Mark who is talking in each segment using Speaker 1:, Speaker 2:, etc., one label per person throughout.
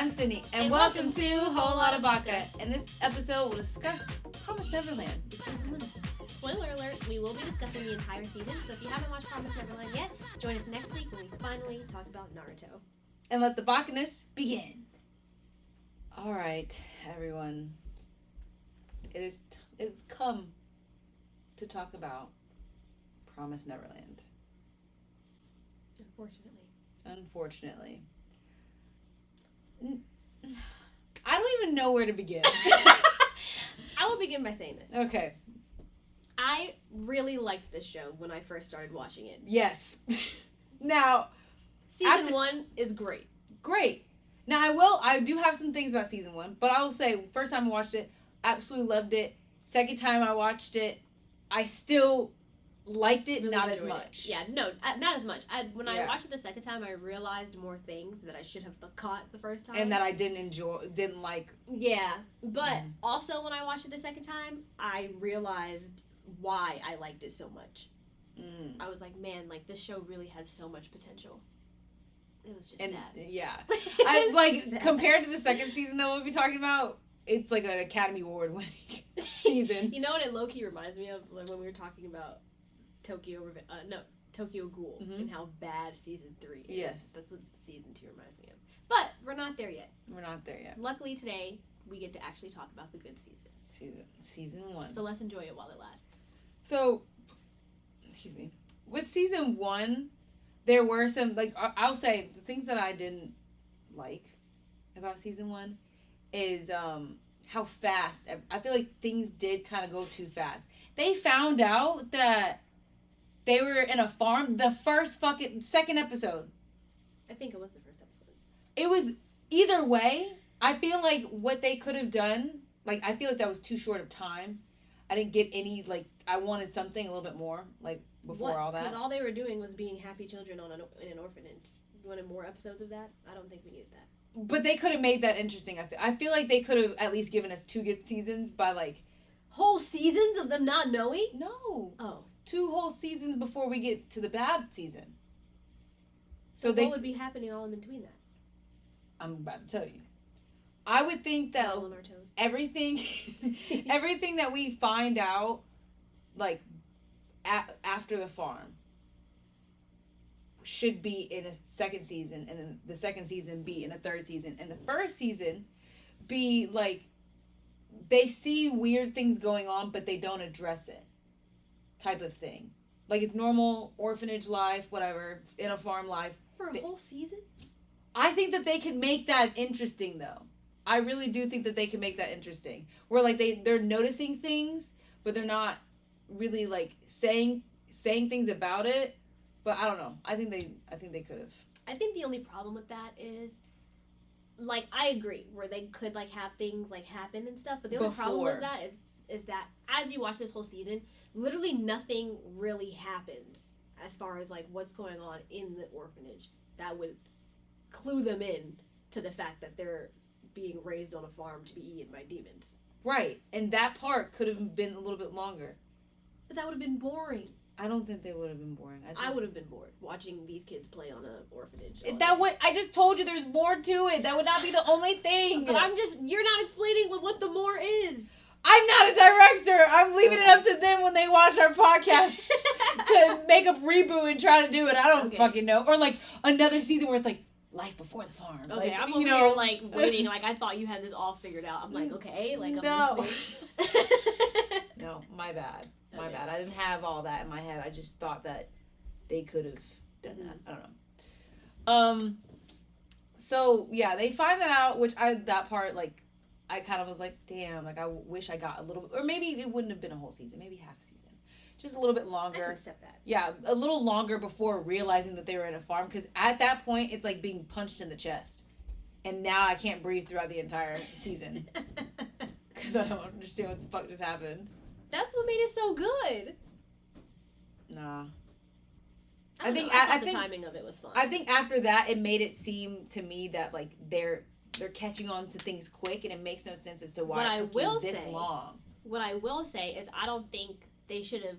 Speaker 1: I'm Sydney, and welcome to Whole Lotta Baka. In this episode, we'll discuss Promised Neverland. Season 1.
Speaker 2: Spoiler alert, we will be discussing the entire season, so if you haven't watched Promised Neverland yet, join us next week when we finally talk about Naruto.
Speaker 1: And let the Bakaness begin. Alright, everyone. It's come to talk about Promised Neverland. Unfortunately. I don't even know where to begin.
Speaker 2: I will begin by saying this.
Speaker 1: Okay.
Speaker 2: I really liked this show when I first started watching it.
Speaker 1: Yes. Now,
Speaker 2: Season 1 is great.
Speaker 1: Great. Now, I do have some things about Season 1, but I will say, first time I watched it, absolutely loved it. Second time I watched it, I still liked it, really not as much.
Speaker 2: Yeah, no, not as much. When I watched it the second time, I realized more things that I should have caught the first time.
Speaker 1: And that I didn't like.
Speaker 2: Yeah, but also when I watched it the second time, I realized why I liked it so much. I was like, man, like this show really has so much potential. It was just sad.
Speaker 1: Yeah. I like compared to the second season that we'll be talking about, it's like an Academy Award winning season.
Speaker 2: You know what it low-key reminds me of? Like when we were talking about Tokyo Ghoul and how bad season 3 is.
Speaker 1: Yes.
Speaker 2: That's what season 2 reminds me of. But we're not there yet. Luckily today, we get to actually talk about the good season.
Speaker 1: Season 1.
Speaker 2: So let's enjoy it while it lasts.
Speaker 1: So, excuse me. With season 1, there were some, like, I'll say, the things that I didn't like about season 1 is how fast, I feel like things did kind of go too fast. They found out that they were in a farm the second episode.
Speaker 2: I think it was the first episode.
Speaker 1: It was, either way, I feel like what they could have done, like, I feel like that was too short of time. I didn't get any, like, I wanted something a little bit more, like, before all that.
Speaker 2: Because all they were doing was being happy children in an orphanage. You wanted more episodes of that? I don't think we needed that.
Speaker 1: But they could have made that interesting. I feel like they could have at least given us 2 good seasons by, like...
Speaker 2: Whole seasons of them not knowing?
Speaker 1: No.
Speaker 2: Oh.
Speaker 1: 2 whole seasons before we get to the bad season.
Speaker 2: So what would be happening all in between that?
Speaker 1: I'm about to tell you. I would think that
Speaker 2: all on our toes.
Speaker 1: everything that we find out, like, after the farm should be in a second season, and then the second season be in a third season, and the first season be, like, they see weird things going on, but they don't address it type of thing. Like, it's normal orphanage life, whatever, in a farm life.
Speaker 2: For a whole season?
Speaker 1: I think that they could make that interesting, though. I really do think that they can make that interesting. Where, like, they're noticing things, but they're not really, like, saying things about it. But I don't know. I think they could have.
Speaker 2: I think the only problem with that is, like, I agree, where they could, like, have things, like, happen and stuff. But the only problem with that is that as you watch this whole season, literally nothing really happens as far as, like, what's going on in the orphanage that would clue them in to the fact that they're being raised on a farm to be eaten by demons.
Speaker 1: Right. And that part could have been a little bit longer.
Speaker 2: But that would have been boring.
Speaker 1: I don't think they would have been boring.
Speaker 2: I would have been bored watching these kids play on an orphanage.
Speaker 1: I just told you there's more to it. That would not be the only thing.
Speaker 2: But you're not explaining what the more is.
Speaker 1: I'm not a director. I'm leaving it up to them when they watch our podcast to make a reboot and try to do it. I don't fucking know. Or, like, another season where it's like, life before the farm.
Speaker 2: Okay,
Speaker 1: like,
Speaker 2: I'm over here, like, waiting. Like, I thought you had this all figured out. I'm like, okay. Like, I'm listening.
Speaker 1: No, my bad. My bad. I didn't have all that in my head. I just thought that they could have done that. I don't know. So, yeah, they find that out, which that part, like, I kind of was like, damn, like, I wish I got a little bit, or maybe it wouldn't have been a whole season, maybe half a season. Just a little bit longer.
Speaker 2: I can accept that.
Speaker 1: Yeah, a little longer before realizing that they were in a farm, because at that point, it's like being punched in the chest. And now I can't breathe throughout the entire season. Because I don't understand what the fuck just happened.
Speaker 2: That's what made it so good.
Speaker 1: Nah.
Speaker 2: I think the timing of it was fun.
Speaker 1: I think after that, it made it seem to me that, like, they're catching on to things quick, and it makes no sense as to why it took you this long.
Speaker 2: What I will say is I don't think they should have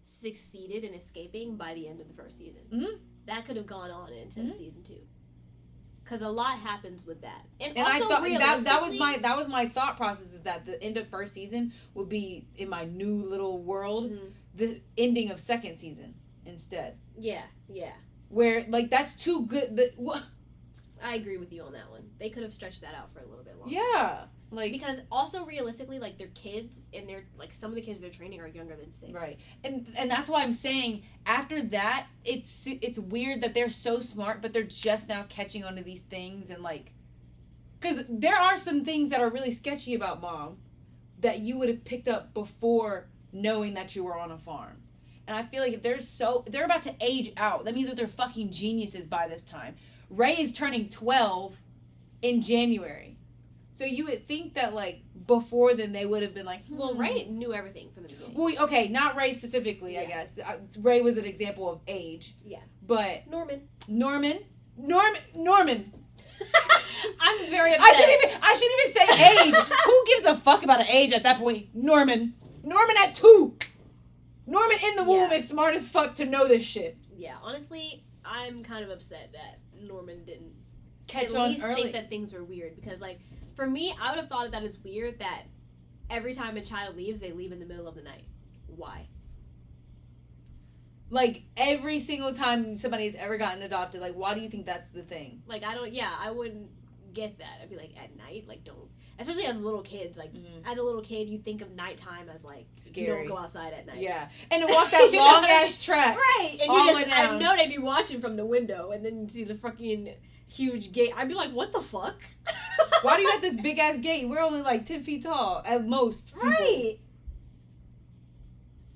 Speaker 2: succeeded in escaping by the end of the first season.
Speaker 1: Mm-hmm.
Speaker 2: That could have gone on into season 2. Because a lot happens with that, and
Speaker 1: I
Speaker 2: also
Speaker 1: thought that was my thought process, is that the end of first season would be in my new little world, the ending of second season instead.
Speaker 2: Yeah.
Speaker 1: Where like that's too good.
Speaker 2: I agree with you on that one. They could have stretched that out for a little bit longer.
Speaker 1: Yeah, like
Speaker 2: because also realistically, like they're kids, and they're like some of the kids they're training are younger than 6.
Speaker 1: Right, and that's why I'm saying after that, it's weird that they're so smart, but they're just now catching on to these things, and like, because there are some things that are really sketchy about Mom that you would have picked up before knowing that you were on a farm. And I feel like if they're about to age out, that means that they're fucking geniuses by this time. Ray is turning 12 in January. So you would think that, like, before then they would have been like,
Speaker 2: Well, Ray knew everything from the beginning.
Speaker 1: Well, okay, not Ray specifically, I guess. Ray was an example of age.
Speaker 2: Yeah.
Speaker 1: But...
Speaker 2: Norman. I'm very upset.
Speaker 1: I shouldn't even say age. Who gives a fuck about an age at that point? Norman at 2. Norman in the womb is smart as fuck to know this shit.
Speaker 2: Yeah, honestly, I'm kind of upset that Norman didn't
Speaker 1: catch
Speaker 2: at
Speaker 1: on
Speaker 2: least
Speaker 1: early.
Speaker 2: Think that things were weird, because like for me, I would have thought that it's weird that every time a child leaves, they leave in the middle of the night. Why?
Speaker 1: Like every single time somebody's ever gotten adopted, like why do you think that's the thing?
Speaker 2: Like I wouldn't get that. I'd be like, at night, like don't. Especially as little kids, like as a little kid, you think of nighttime as like scary. You don't go outside at night.
Speaker 1: Yeah, and to walk that long ass track,
Speaker 2: right? And you just, I know they'd be watching from the window, and then you see the fucking huge gate. I'd be like, what the fuck?
Speaker 1: Why do you have this big ass gate? We're only like 10 feet tall at most. People.
Speaker 2: Right.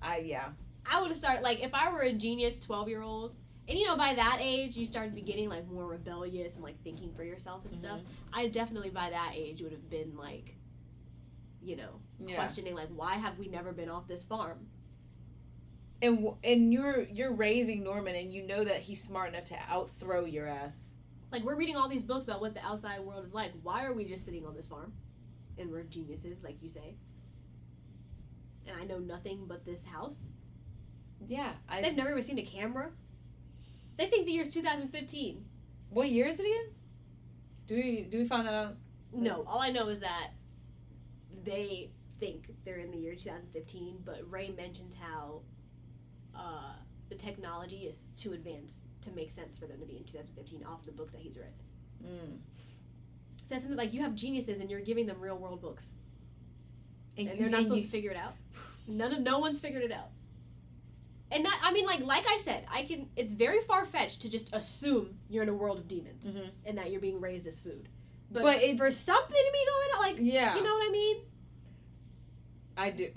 Speaker 1: I
Speaker 2: would have started like if I were a genius 12-year-old. And, you know, by that age, you started getting, like, more rebellious and, like, thinking for yourself and stuff. I definitely, by that age, would have been, like, you know, questioning, like, why have we never been off this farm?
Speaker 1: And you're raising Norman, and you know that he's smart enough to out-throw your ass.
Speaker 2: Like, we're reading all these books about what the outside world is like. Why are we just sitting on this farm? And we're geniuses, like you say. And I know nothing but this house.
Speaker 1: Yeah.
Speaker 2: They've never even seen a camera. They think the year's 2015.
Speaker 1: What year is it again? Do we find that out?
Speaker 2: No, all I know is that they think they're in the year 2015, but Ray mentions how the technology is too advanced to make sense for them to be in 2015 off the books that he's read. Says something like, you have geniuses and you're giving them real world books. And they're not supposed to figure it out. No one's figured it out. And not, I mean, like I said, it's very far-fetched to just assume you're in a world of demons and that you're being raised as food. But for something to be going on, like, you know what I mean?
Speaker 1: I do.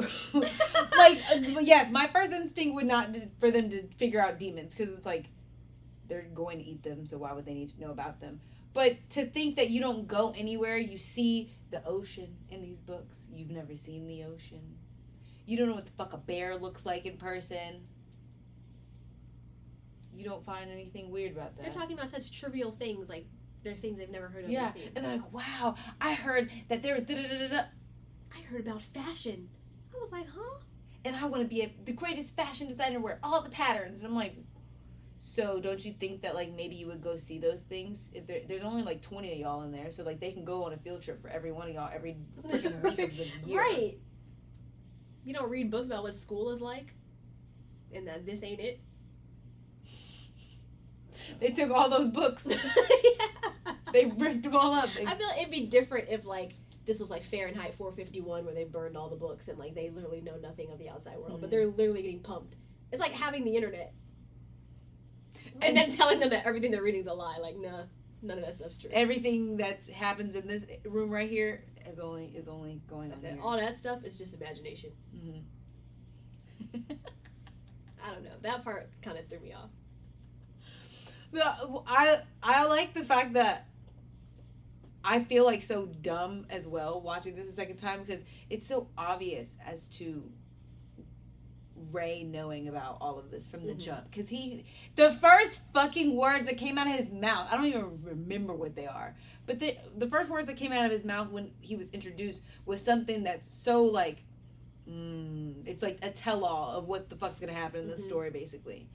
Speaker 1: Like, yes, my first instinct would not for them to figure out demons, because it's like, they're going to eat them, so why would they need to know about them? But to think that you don't go anywhere, you see the ocean in these books, you've never seen the ocean. You don't know what the fuck a bear looks like in person. You don't find anything weird about that.
Speaker 2: They're talking about such trivial things, like they're things they've never heard of or seen.
Speaker 1: And they're like, wow, I heard that there was da-da-da-da-da.
Speaker 2: I heard about fashion. I was like, huh?
Speaker 1: And I want to be the greatest fashion designer, wear all the patterns. And I'm like, so don't you think that, like, maybe you would go see those things? If there's only, like, 20 of y'all in there, so, like, they can go on a field trip for every one of y'all every freaking week of the year.
Speaker 2: Right. You don't read books about what school is like? And that this ain't it?
Speaker 1: They took all those books. They ripped them all up.
Speaker 2: I feel like it'd be different if, like, this was, like, Fahrenheit 451 where they burned all the books and, like, they literally know nothing of the outside world. But they're literally getting pumped. It's like having the internet. And then telling them that everything they're reading is a lie. Like, nah, none of that stuff's true.
Speaker 1: Everything that happens in this room right here is only going on here.
Speaker 2: All that stuff is just imagination. I don't know. That part kind of threw me off.
Speaker 1: I like the fact that I feel like so dumb as well watching this a second time, because it's so obvious as to Ray knowing about all of this from the jump. Because the first fucking words that came out of his mouth, I don't even remember what they are, but the first words that came out of his mouth when he was introduced was something that's so like, it's like a tell-all of what the fuck's gonna happen in the story, basically.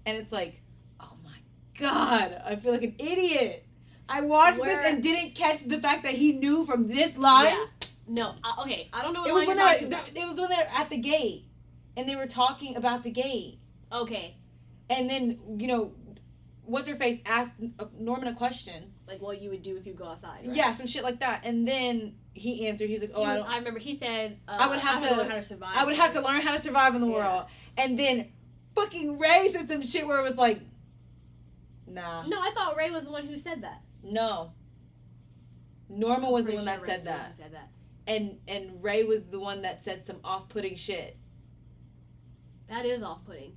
Speaker 1: And it's like, oh my God, I feel like an idiot. I watched this and didn't catch the fact that he knew from this line.
Speaker 2: Yeah. No. Okay. I don't know what
Speaker 1: it
Speaker 2: line
Speaker 1: was
Speaker 2: you're talking about.
Speaker 1: It was when they were at the gate, and they were talking about the gate.
Speaker 2: Okay.
Speaker 1: And then, you know, what's-her-face asked Norman a question.
Speaker 2: Like what you would do if you go outside, right?
Speaker 1: Yeah, some shit like that. And then he answered. He's like, oh,
Speaker 2: I remember he said,
Speaker 1: I would have to
Speaker 2: learn how to survive.
Speaker 1: I would have to learn how to survive in the world. And then fucking Ray said some shit where it was like, nah.
Speaker 2: No, I thought Ray was the one who said that.
Speaker 1: No. Norma was the one that said that. And Ray was the one that said some off-putting shit.
Speaker 2: That is off-putting.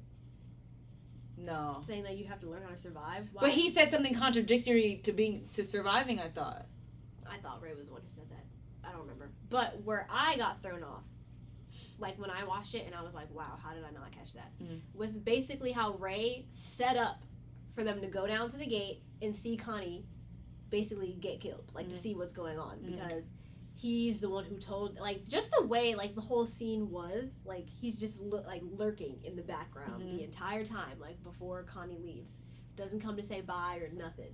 Speaker 1: No.
Speaker 2: Saying that you have to learn how to survive. Why?
Speaker 1: But he said something contradictory to surviving, I thought.
Speaker 2: I thought Ray was the one who said that. I don't remember. But where I got thrown off, like when I watched it and I was like, wow, how did I not catch that? Mm-hmm. Was basically how Ray set up for them to go down to the gate and see Connie basically get killed. Like, to see what's going on. Because he's the one who told, like, just the way, like, the whole scene was, like, he's just, lurking in the background the entire time, like, before Connie leaves. Doesn't come to say bye or nothing.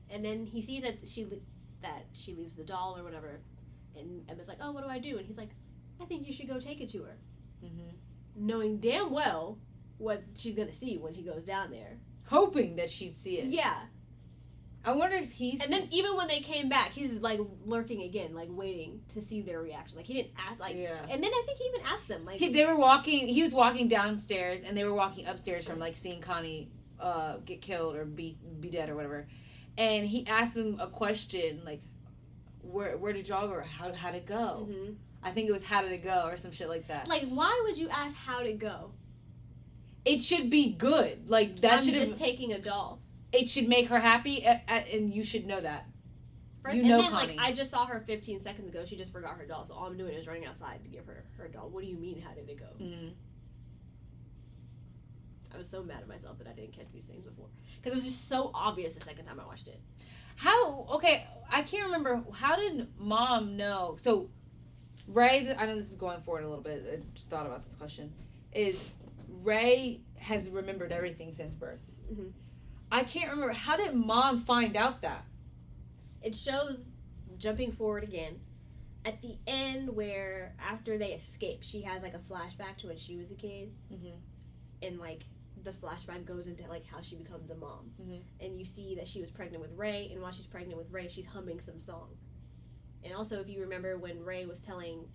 Speaker 2: And then he sees that she leaves the doll or whatever, and Emma's like, oh, what do I do? And he's like, I think you should go take it to her. Knowing damn well what she's going to see when he goes down there.
Speaker 1: Hoping that she'd see it.
Speaker 2: Yeah.
Speaker 1: I wonder if he's...
Speaker 2: And then even when they came back, he's, like, lurking again, like, waiting to see their reaction. Like, he didn't ask, like... Yeah. And then I think he even asked them, like...
Speaker 1: He was walking downstairs, and they were walking upstairs from, like, seeing Connie get killed or be dead or whatever. And he asked them a question, like, where did y'all go? Or how'd it go? Mm-hmm. I think it was how did it go or some shit like that.
Speaker 2: Like, why would you ask how'd it go?
Speaker 1: It should be good. Like, that should...
Speaker 2: I'm just taking a doll.
Speaker 1: It should make her happy, and you should know that.
Speaker 2: You know, then, Connie. Like, I just saw her 15 seconds ago. She just forgot her doll, so all I'm doing is running outside to give her doll. What do you mean, how did it go? Mm-hmm. I was so mad at myself that I didn't catch these things before. Because it was just so obvious the second time I watched it.
Speaker 1: I can't remember. How did Mom know? So, Ray, I know this is going forward a little bit. I just thought about this question. Is Ray has remembered everything since birth. Mm-hmm. I can't remember. How did Mom find out that?
Speaker 2: It shows, jumping forward again, at the end where after they escape, she has like a flashback to when she was a kid. Mm-hmm. And like the flashback goes into like how she becomes a mom. Mm-hmm. And you see that she was pregnant with Ray, and while she's pregnant with Ray, she's humming some song. And also, if you remember when Ray was telling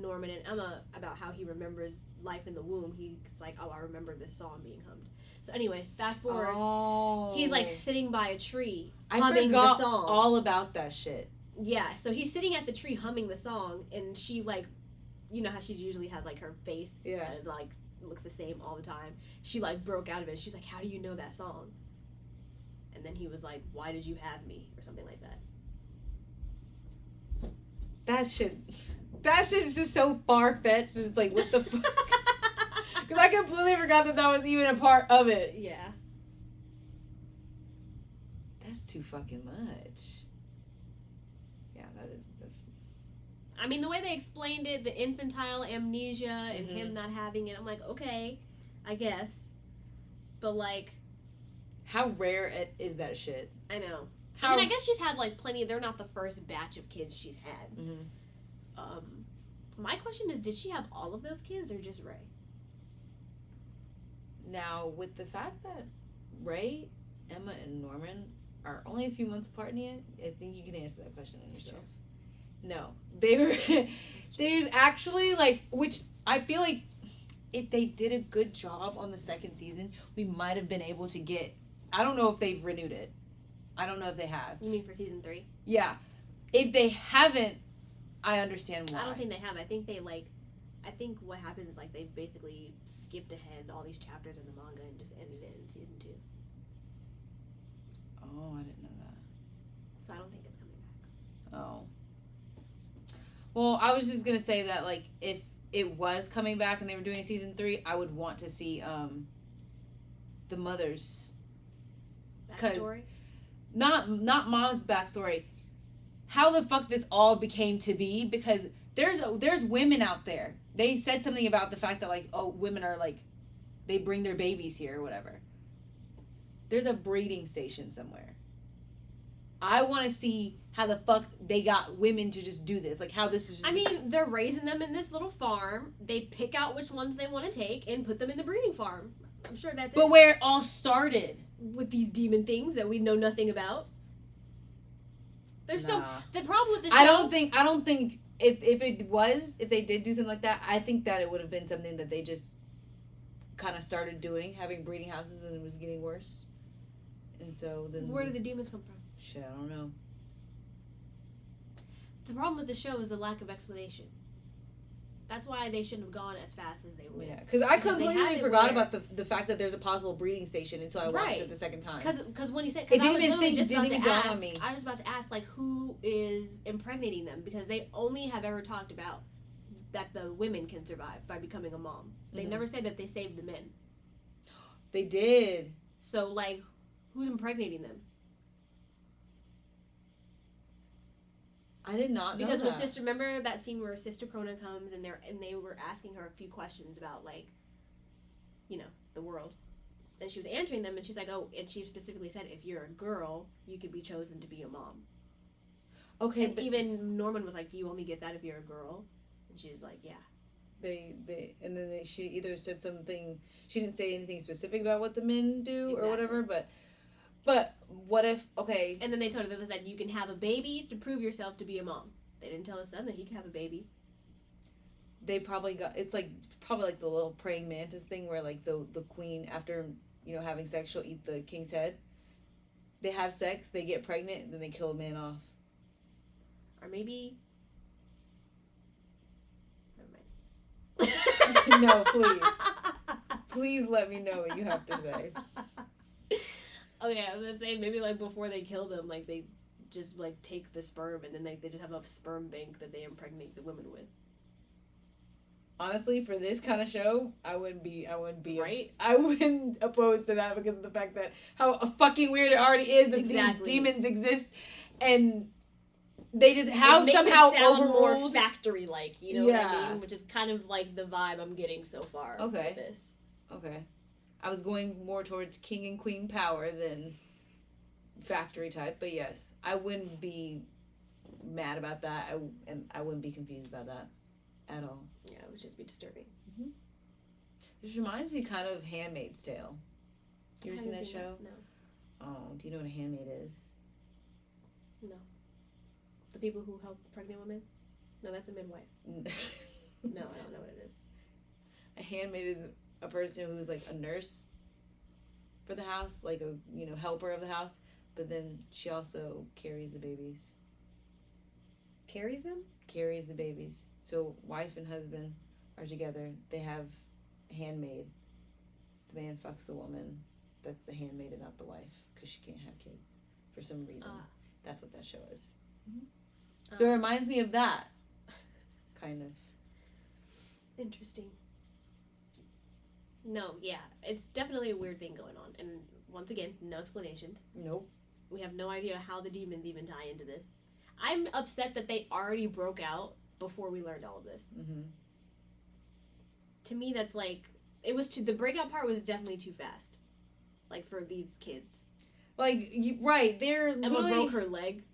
Speaker 2: Norman and Emma about how he remembers life in the womb, he's like, oh, I remember this song being hummed. So anyway, fast forward, he's like sitting by a tree humming the song.
Speaker 1: All about that shit.
Speaker 2: Yeah, so he's sitting at the tree humming the song, and she like, you know how she usually has like her face that is like, looks the same all the time. She like broke out of it. She's like, how do you know that song? And then he was like, why did you have me? Or something like that.
Speaker 1: That shit's just so far-fetched. It's like, what the fuck? Because I completely forgot that was even a part of it.
Speaker 2: Yeah.
Speaker 1: That's too fucking much. Yeah, that's...
Speaker 2: I mean, the way they explained it, the infantile amnesia and him not having it, I'm like, okay, I guess. But, like...
Speaker 1: How rare is that shit?
Speaker 2: I know. I mean, I guess she's had, like, plenty. They're not the first batch of kids she's had. Mm-hmm. My question is, did she have all of those kids or just Ray?
Speaker 1: Now, with the fact that Ray, Emma, and Norman are only a few months apart in the end, I think you can answer that question on yourself. No. There's actually, like, which I feel like if they did a good job on the second season, we might have been able to get, I don't know if they've renewed it. I don't know if they have.
Speaker 2: You mean for season 3?
Speaker 1: Yeah. If they haven't, I understand why.
Speaker 2: I don't think they have. I think what happens is, like, they've basically skipped ahead all these chapters in the manga and just ended it in season 2.
Speaker 1: Oh, I didn't know that.
Speaker 2: So I don't think it's coming back.
Speaker 1: Oh. Well, I was just going to say that, like, if it was coming back and they were doing a season 3, I would want to see the mother's
Speaker 2: backstory.
Speaker 1: Not Mom's backstory. How the fuck this all became to be, because there's women out there. They said something about the fact that, like, oh, women are, like, they bring their babies here or whatever. There's a breeding station somewhere. I want to see how the fuck they got women to just do this. Like, how this is just...
Speaker 2: I mean, they're raising them in this little farm. They pick out which ones they want to take and put them in the breeding farm. I'm sure that's it.
Speaker 1: But where it all started.
Speaker 2: With these demon things that we know nothing about. There's the problem with the show...
Speaker 1: I don't think if they did do something like that, I think that it would have been something that they just kind of started doing, having breeding houses, and it was getting worse. And so then...
Speaker 2: Where did the demons come from?
Speaker 1: Shit, I don't know.
Speaker 2: The problem with the show is the lack of explanation. That's why they shouldn't have gone as fast as they went.
Speaker 1: Yeah, because I completely forgot about the fact that there's a possible breeding station until I watched it the second time.
Speaker 2: Because when you said...
Speaker 1: It didn't even think, didn't even dawn on me.
Speaker 2: I was about to ask, like, who is impregnating them? Because they only have ever talked about that the women can survive by becoming a mom. They never said that they saved the men.
Speaker 1: They did.
Speaker 2: So, like, who's impregnating them?
Speaker 1: I did not know
Speaker 2: because when remember that scene where Sister Krona comes and they were asking her a few questions about, like, you know, the world, and she was answering them, and she's like, oh, and she specifically said, if you're a girl, you could be chosen to be a mom. Okay, and even Norman was like, you only get that if you're a girl, and she was like, yeah.
Speaker 1: She either said something. She didn't say anything specific about what the men do or whatever, But what if, okay...
Speaker 2: And then they told her that you can have a baby to prove yourself to be a mom. They didn't tell his son that he could have a baby.
Speaker 1: They probably got... It's probably like the little praying mantis thing where, like, the queen, after, you know, having sex, she'll eat the king's head. They have sex, they get pregnant, and then they kill a man off.
Speaker 2: Or maybe...
Speaker 1: Never mind. No, please. Please let me know what you have to say.
Speaker 2: Okay, I was gonna say maybe like before they kill them, like they just like take the sperm and then they just have a sperm bank that they impregnate the women with.
Speaker 1: Honestly, for this kind of show, I wouldn't be
Speaker 2: right.
Speaker 1: I wouldn't oppose to that because of the fact that how fucking weird it already is that these demons exist, and they just somehow
Speaker 2: overruled more factory like, you know what I mean? Which is kind of like the vibe I'm getting so far.
Speaker 1: Okay.
Speaker 2: With this.
Speaker 1: Okay. I was going more towards king and queen power than factory type, but yes, I wouldn't be mad about that. I wouldn't be confused about that at all.
Speaker 2: Yeah, it would just be disturbing.
Speaker 1: Mm-hmm. This reminds me kind of Handmaid's Tale. You ever seen that show?
Speaker 2: No.
Speaker 1: Oh, do you know what a handmaid is?
Speaker 2: No. The people who help pregnant women? No, that's a midwife. No, I don't know what it is.
Speaker 1: A handmaid is a person who's like a nurse for the house, like a, you know, helper of the house, but then she also carries the babies.
Speaker 2: Carries them?
Speaker 1: Carries the babies. So wife and husband are together. They have a handmaid. The man fucks the woman. That's the handmaid and not the wife because she can't have kids for some reason. That's what that show is. Mm-hmm. So it reminds me of that. Kind of.
Speaker 2: Interesting. No, yeah. It's definitely a weird thing going on. And once again, no explanations.
Speaker 1: Nope.
Speaker 2: We have no idea how the demons even tie into this. I'm upset that they already broke out before we learned all of this. Mm-hmm. To me, that's like... the breakout part was definitely too fast. Like, for these kids.
Speaker 1: Like, right,
Speaker 2: Emma broke her leg.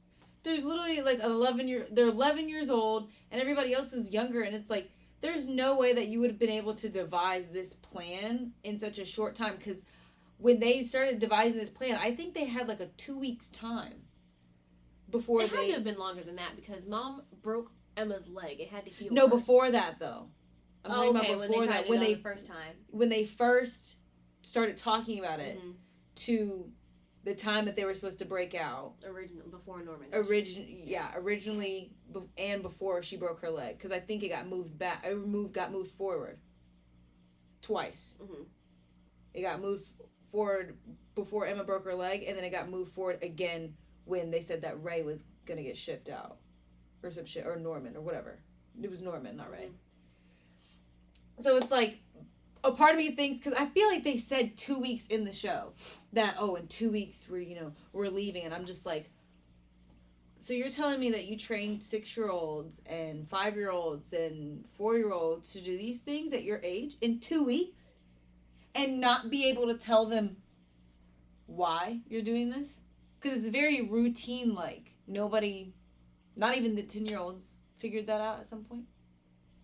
Speaker 1: There's literally, like, they're 11 years old, and everybody else is younger, and it's like, there's no way that you would have been able to devise this plan in such a short time, because when they started devising this plan, I think they had, like, a 2 weeks time before
Speaker 2: It had to have been longer than that, because Mom broke Emma's leg. It had to heal
Speaker 1: No,
Speaker 2: first.
Speaker 1: Before that, though. I'm talking about before
Speaker 2: when they first time.
Speaker 1: When they first started talking about it, to the time that they were supposed to break out.
Speaker 2: Before Norman.
Speaker 1: Originally, and before she broke her leg, because I think it got moved back. Got moved forward. Twice. Mm-hmm. It got moved forward before Emma broke her leg, and then it got moved forward again when they said that Ray was gonna get shipped out, or some shit, or Norman, or whatever. It was Norman, not Ray. So it's like, a part of me thinks, because I feel like they said 2 weeks in the show that, in 2 weeks we're leaving, and I'm just like, so you're telling me that you trained 6-year-olds and 5-year-olds and 4-year-olds to do these things at your age in 2 weeks and not be able to tell them why you're doing this? Because it's very routine-like. Nobody, not even the 10-year-olds, figured that out at some point.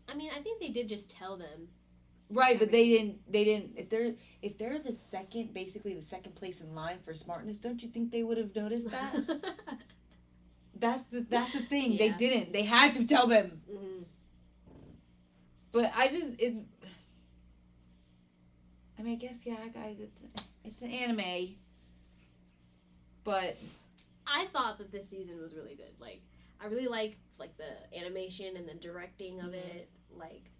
Speaker 2: I mean, I think they did just tell them.
Speaker 1: Right, but they didn't. If they're the second place in line for smartness, don't you think they would have noticed that? That's the thing. Yeah. They didn't. They had to tell them. Mm-hmm. But I guess, yeah, guys, it's an anime. But
Speaker 2: I thought that this season was really good. Like, I really like the animation and the directing of it. Like,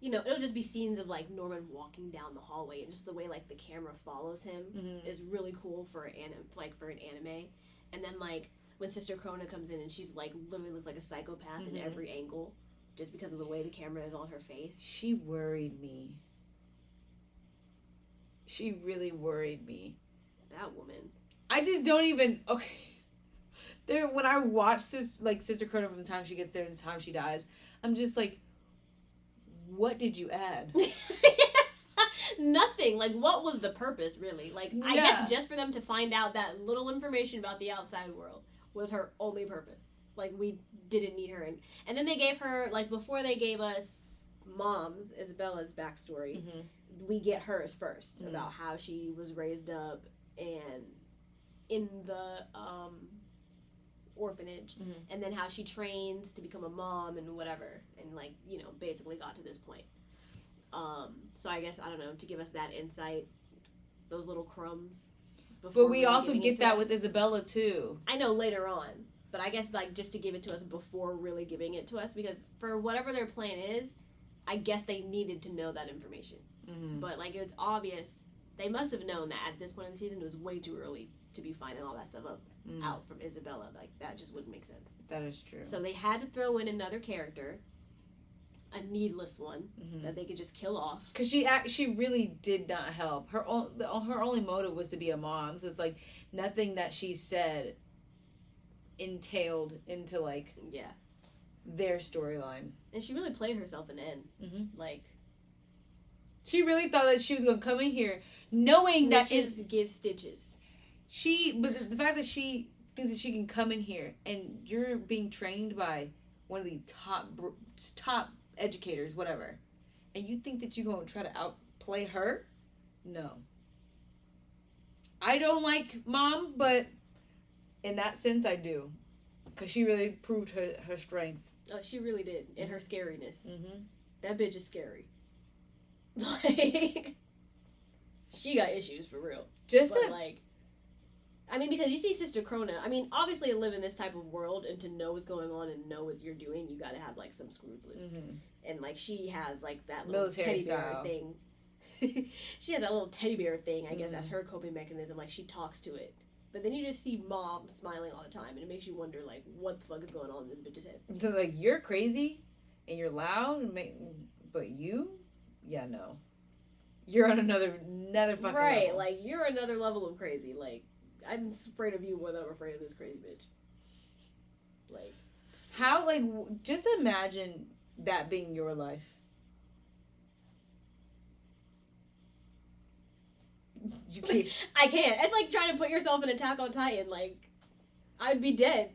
Speaker 2: you know, it'll just be scenes of like Norman walking down the hallway, and just the way like the camera follows him is really cool for an anime. And then like when Sister Krona comes in and she's like literally looks like a psychopath in every angle, just because of the way the camera is on her face.
Speaker 1: She worried me. She really worried me.
Speaker 2: That woman.
Speaker 1: I just don't even There, when I watch Sister Krona from the time she gets there to the time she dies, I'm just like, what did you add?
Speaker 2: Nothing. Like, what was the purpose, really? Like, I guess just for them to find out that little information about the outside world was her only purpose. Like, we didn't need her. And then they gave her, like, before they gave us Mom's, Isabella's backstory, we get hers first, about how she was raised up and in the orphanage, and then how she trains to become a mom and whatever, and like, you know, basically got to this point. So I guess, I don't know, to give us that insight, those little crumbs.
Speaker 1: But we also get that with Isabella too.
Speaker 2: I know later on, but I guess like just to give it to us before really giving it to us, because for whatever their plan is, I guess they needed to know that information. But like, it's obvious they must have known that at this point in the season it was way too early to be finding all that stuff out from Isabella. Like, that just wouldn't make sense.
Speaker 1: That is true.
Speaker 2: So they had to throw in another character, a needless one, that they could just kill off.
Speaker 1: Because she really did not help. Her only motive was to be a mom. So it's like nothing that she said entailed into like their storyline.
Speaker 2: And she really played herself an end. Like,
Speaker 1: she really thought that she was gonna come in here knowing that
Speaker 2: is give stitches.
Speaker 1: But the fact that she thinks that she can come in here and you're being trained by one of the top educators, whatever, and you think that you're going to try to outplay her? No. I don't like Mom, but in that sense I do. Because she really proved her strength.
Speaker 2: Oh, she really did. And her scariness. That bitch is scary. Like, she got issues for real. I mean, because you see Sister Krona, I mean, obviously to live in this type of world and to know what's going on and know what you're doing, you gotta have, like, some screws loose. And, like, she has, like, that little
Speaker 1: military
Speaker 2: teddy bear thing. She has that little teddy bear thing, I guess, as her coping mechanism. Like, she talks to it. But then you just see Mom smiling all the time, and it makes you wonder, like, what the fuck is going on in this bitch's head?
Speaker 1: Because, like, you're crazy, and you're loud, but you? Yeah, no. You're on another fucking level.
Speaker 2: Right, like, you're another level of crazy. Like, I'm afraid of you more than I'm afraid of this crazy bitch. Like,
Speaker 1: how, like, just imagine that being your life. You can't.
Speaker 2: I can't. It's like trying to put yourself in Attack on Titan. Like, I'd be dead.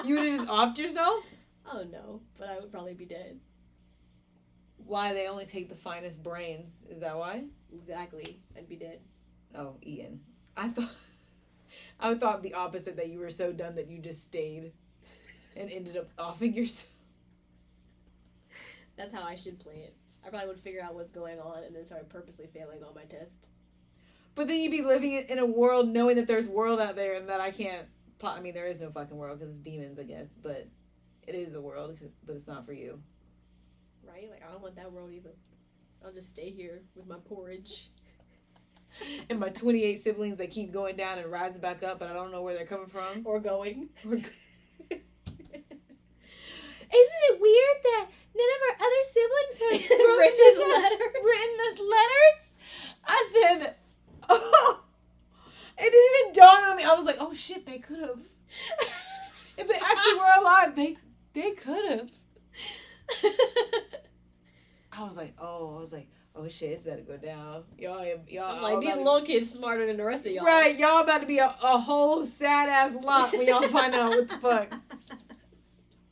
Speaker 1: You would have just offed yourself?
Speaker 2: Oh, no. But I would probably be dead.
Speaker 1: Why? They only take the finest brains. Is that why?
Speaker 2: Exactly. I'd be dead.
Speaker 1: Oh, Ian. I thought the opposite, that you were so done that you just stayed and ended up offing yourself.
Speaker 2: That's how I should play it. I probably would figure out what's going on and then start purposely failing on my test.
Speaker 1: But then you'd be living in a world knowing that there's world out there and that I can't... I mean, there is no fucking world because it's demons, I guess. But it is a world, but it's not for you.
Speaker 2: Right? Like, I don't want that world either. I'll just stay here with my porridge.
Speaker 1: And my 28 siblings that keep going down and rising back up, but I don't know where they're coming from.
Speaker 2: Or going.
Speaker 1: Isn't it weird that none of our other siblings have written us letters? I said, oh, it didn't even dawn on me. I was like, oh shit, they could have. If they actually were alive, they could have. I was like, oh shit, it's about to go down. Y'all
Speaker 2: I'm like, these little kids smarter than the rest of y'all.
Speaker 1: Right, y'all about to be a whole sad ass lot when y'all find out what the fuck.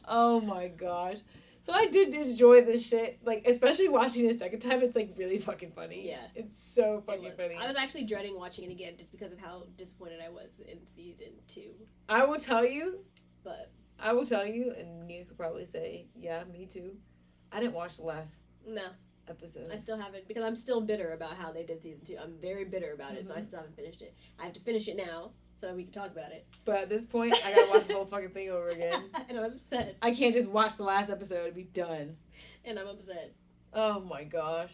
Speaker 1: Oh my gosh. So I did enjoy this shit, like, especially watching it a second time. It's like really fucking funny.
Speaker 2: Yeah,
Speaker 1: it's so fucking funny.
Speaker 2: I was actually dreading watching it again just because of how disappointed I was in season 2.
Speaker 1: I will tell you, and Nia could probably say, yeah, me too. I didn't watch the last episode.
Speaker 2: I still haven't, because I'm still bitter about how they did season 2. I'm very bitter about it, so I still haven't finished it. I have to finish it now so we can talk about it.
Speaker 1: But at this point, I gotta watch the whole fucking thing over again.
Speaker 2: And I'm upset.
Speaker 1: I can't just watch the last episode and be done.
Speaker 2: And I'm upset.
Speaker 1: Oh my gosh.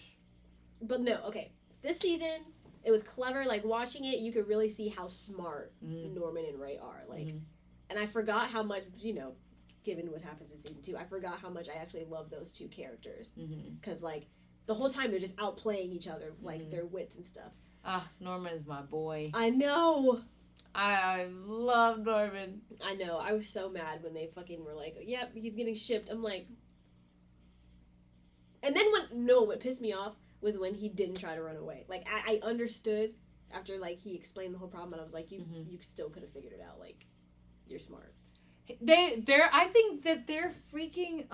Speaker 2: But no, okay. This season, it was clever. Like, watching it, you could really see how smart Norman and Ray are. Like, and I forgot how much, given what happens in season 2, I forgot how much I actually love those two characters. Because, like, the whole time they're just outplaying each other, like, their wits and stuff.
Speaker 1: Ah, Norman's my boy.
Speaker 2: I know.
Speaker 1: I love Norman.
Speaker 2: I know. I was so mad when they fucking were like, yep, he's getting shipped. I'm like... And then what pissed me off was when he didn't try to run away. Like, I understood after, like, he explained the whole problem, and I was like, you still could have figured it out. Like, you're smart.
Speaker 1: I think that they're freaking,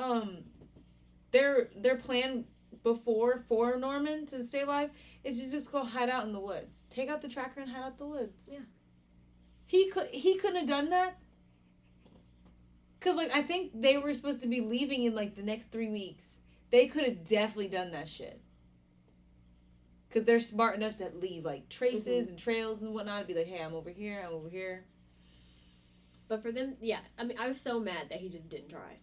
Speaker 1: their plan before for Norman to stay alive is to just go hide out in the woods. Take out the tracker and hide out the woods.
Speaker 2: Yeah.
Speaker 1: He couldn't have done that. Cause like I think they were supposed to be leaving in like the next 3 weeks. They could have definitely done that shit. Cause they're smart enough to leave like traces and trails and whatnot. Be like, hey, I'm over here. I'm over here.
Speaker 2: But for them, yeah. I mean, I was so mad that he just didn't try.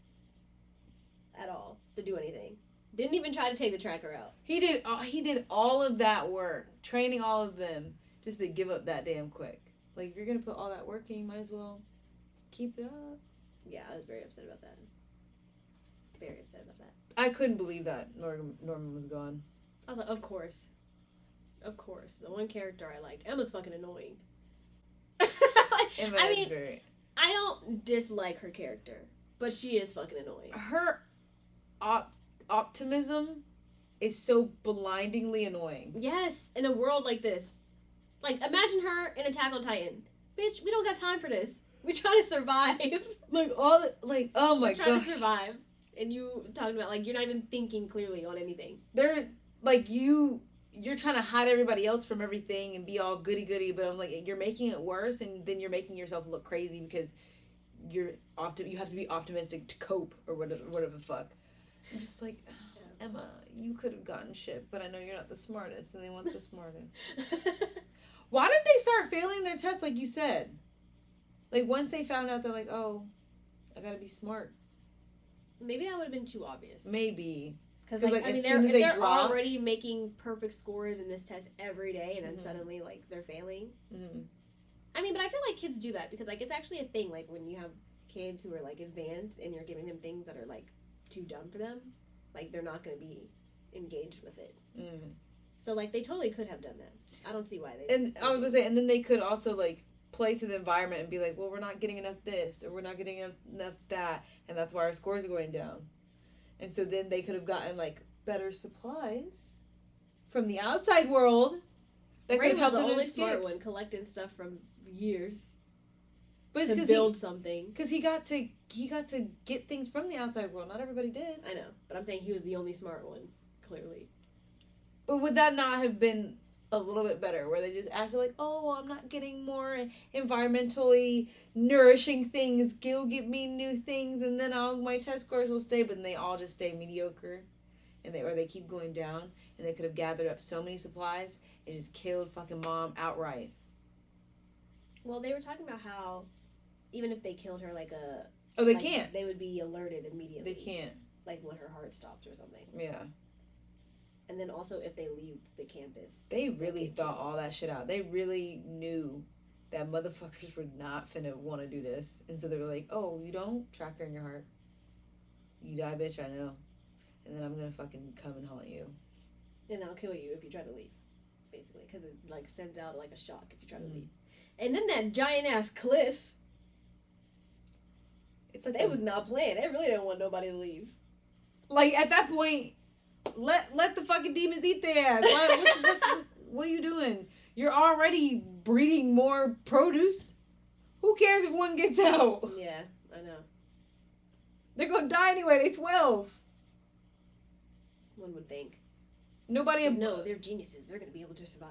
Speaker 2: At all to do anything. Didn't even try to take the tracker out.
Speaker 1: He did all of that work, training all of them, just to give up that damn quick. Like, if you're going to put all that work in, you might as well keep it up.
Speaker 2: Yeah, I was very upset about that. Very upset about that.
Speaker 1: I couldn't believe that Norman was gone.
Speaker 2: I was like, of course. Of course. The one character I liked. Emma's fucking annoying.
Speaker 1: Emma is very...
Speaker 2: I don't dislike her character, but she is fucking annoying.
Speaker 1: Her optimism is so blindingly annoying.
Speaker 2: Yes, in a world like this. Like, imagine her in Attack on Titan. Bitch, we don't got time for this. We're trying to survive.
Speaker 1: Oh my god.
Speaker 2: We're trying to survive. And you talking about, like, you're not even thinking clearly on anything.
Speaker 1: There's, like, you're trying to hide everybody else from everything and be all goody-goody, but I'm like, you're making it worse, and then you're making yourself look crazy because you have to be optimistic to cope, or whatever the fuck. I'm just like, Emma, you could have gotten shit, but I know you're not the smartest, and they want the smartest. Why did they start failing their tests like you said? Like, once they found out, they're like, oh, I gotta be smart.
Speaker 2: Maybe that would have been too obvious.
Speaker 1: Maybe.
Speaker 2: Because, like, I mean, they're already making perfect scores in this test every day, and then suddenly, like, they're failing. I mean, but I feel like kids do that, because, like, it's actually a thing, like, when you have kids who are, like, advanced, and you're giving them things that are, like, too dumb for them, like, they're not going to be engaged with it. So, like, they totally could have done that. I don't see why they...
Speaker 1: And I was going to say, and then they could also, like, play to the environment and be like, well, we're not getting enough this, or we're not getting enough that, and that's why our scores are going down. And so then they could have gotten, like, better supplies from the outside world that could have helped them escape. Ray was the only smart
Speaker 2: one, collecting stuff from years
Speaker 1: but
Speaker 2: to build something.
Speaker 1: Because he got to get things from the outside world. Not everybody did.
Speaker 2: I know, but I'm saying he was the only smart one, clearly.
Speaker 1: But would that not have been a little bit better, where they just acted like, oh, I'm not getting more environmentally nourishing things, go get me new things, and then my test scores will stay, but then they all just stay mediocre, and they keep going down, and they could have gathered up so many supplies and just killed fucking mom outright.
Speaker 2: Well, they were talking about how even if they killed her
Speaker 1: they can't.
Speaker 2: They would be alerted immediately.
Speaker 1: They can't.
Speaker 2: Like when her heart stops or something.
Speaker 1: Yeah. And
Speaker 2: then also if they leave the campus.
Speaker 1: They really thought all that shit out. They really knew that motherfuckers were not finna want to do this. And so they were like, oh, you don't? Tracker in your heart. You die, bitch, I know. And then I'm gonna fucking come and haunt you.
Speaker 2: And I'll kill you if you try to leave. Basically. Because it, like, sends out, like, a shock if you try to leave. And then that giant-ass cliff. It's like they was not playing. They really didn't want nobody to leave.
Speaker 1: Like, at that point, Let the fucking demons eat their ass. What are you doing? You're already breeding more produce. Who cares if one gets out?
Speaker 2: Yeah, I know.
Speaker 1: They're gonna die anyway. They're 12.
Speaker 2: One would think.
Speaker 1: Nobody.
Speaker 2: No, they're geniuses. They're gonna be able to survive.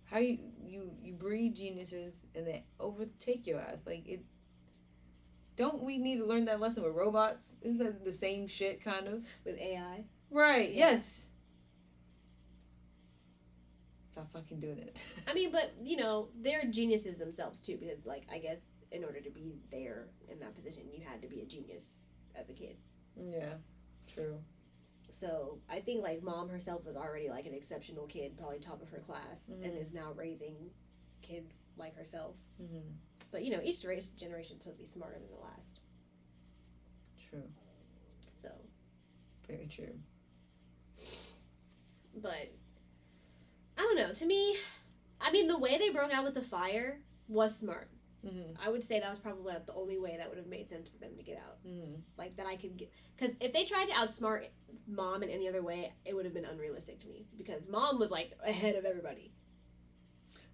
Speaker 1: How you breed geniuses and then overtake your ass? Like it. Don't we need to learn that lesson with robots? Isn't that the same shit kind of
Speaker 2: with AI?
Speaker 1: Right. Yeah. Yes. Stop fucking doing it.
Speaker 2: I mean, but you know, they're geniuses themselves too, because like I guess in order to be there in that position, you had to be a genius as a kid.
Speaker 1: Yeah. True.
Speaker 2: So I think like mom herself was already like an exceptional kid, probably top of her class, and is now raising kids like herself. Mm-hmm. But you know, each generation's supposed to be smarter than the last.
Speaker 1: True.
Speaker 2: So.
Speaker 1: Very true.
Speaker 2: But I don't know. To me, I mean, the way they broke out with the fire was smart. Mm-hmm. I would say that was probably the only way that would have made sense for them to get out. Mm-hmm. Like, that I could get... Because if they tried to outsmart mom in any other way, it would have been unrealistic to me. Because mom was, like, ahead of everybody.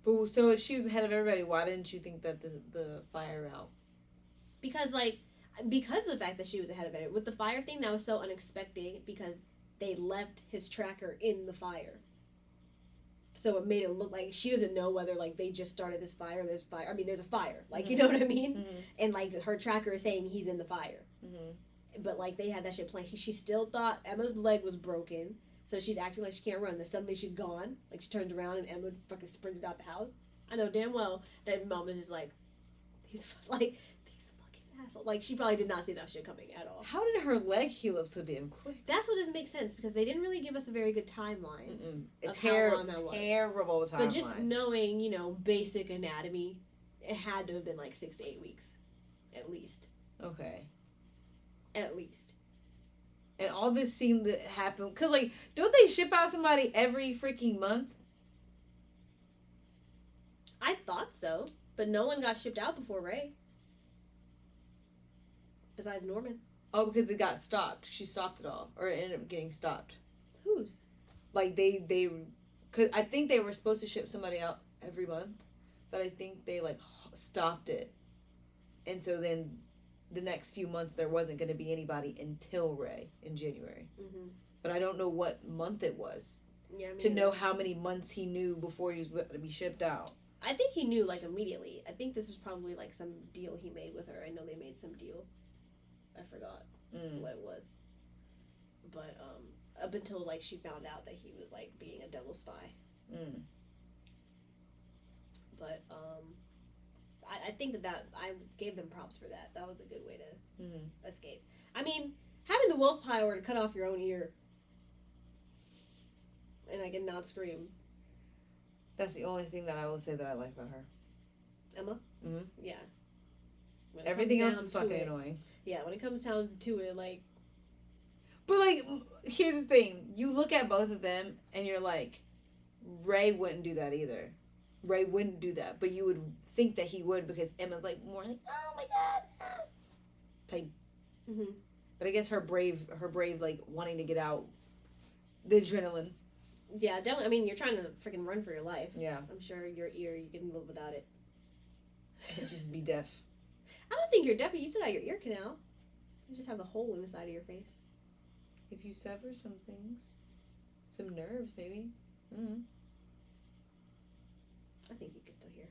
Speaker 1: But so if she was ahead of everybody, why didn't you think that the fire out?
Speaker 2: Because of the fact that she was ahead of it. With the fire thing, that was so unexpected because they left his tracker in the fire. So it made it look like she doesn't know whether, like, they just started this fire. There's fire. I mean, there's a fire. Like, you know what I mean? Mm-hmm. And, like, her tracker is saying he's in the fire. Mm-hmm. But, like, they had that shit planned. She still thought Emma's leg was broken. So she's acting like she can't run. Then suddenly she's gone. Like, she turns around and Emma fucking sprinted out the house. I know damn well that mom was just like, he's a fucking asshole. Like, she probably did not see that shit coming at all.
Speaker 1: How did her leg heal up so damn quick?
Speaker 2: That's what doesn't make sense, because they didn't really give us a very good timeline.
Speaker 1: It's terrible timeline.
Speaker 2: But just knowing, you know, basic anatomy, it had to have been like 6 to 8 weeks. At least.
Speaker 1: Okay.
Speaker 2: At least.
Speaker 1: And all this seemed to happen, because, like, don't they ship out somebody every freaking month?
Speaker 2: I thought so, but no one got shipped out before Ray. Besides Norman.
Speaker 1: Oh, because it got stopped. She stopped it all. Or it ended up getting stopped.
Speaker 2: Whose?
Speaker 1: Like, because I think they were supposed to ship somebody out every month, but I think they, like, stopped it. And so then the next few months there wasn't going to be anybody until Ray in January. Mm-hmm. But I don't know what month it was. Yeah, to know how many months he knew before he was going to be shipped out.
Speaker 2: I think he knew, like, immediately. I think this was probably, like, some deal he made with her. I know they made some deal. I forgot what it was. But, up until, like, she found out that he was, like, being a double spy. But, I think that I gave them props for that. That was a good way to escape. I mean, having the willpower to cut off your own ear and I can not scream.
Speaker 1: That's the only thing that I will say that I like about her.
Speaker 2: Emma? Mm-hmm. Yeah.
Speaker 1: Everything else is fucking annoying.
Speaker 2: Yeah, when it comes down to it, like...
Speaker 1: But, like, here's the thing. You look at both of them, and you're like, Ray wouldn't do that either. Ray wouldn't do that. But you would think that he would, because Emma's, like, more like, oh, my God. Type. Mm-hmm. But I guess her brave, like, wanting to get out. The adrenaline.
Speaker 2: Yeah, definitely. I mean, you're trying to freaking run for your life.
Speaker 1: Yeah.
Speaker 2: I'm sure your ear, you can live without it.
Speaker 1: Just be deaf.
Speaker 2: I don't think you're deaf. You still got your ear canal. You just have a hole in the side of your face.
Speaker 1: If you sever some things, some nerves, maybe. Mm-hmm.
Speaker 2: I think you can still hear.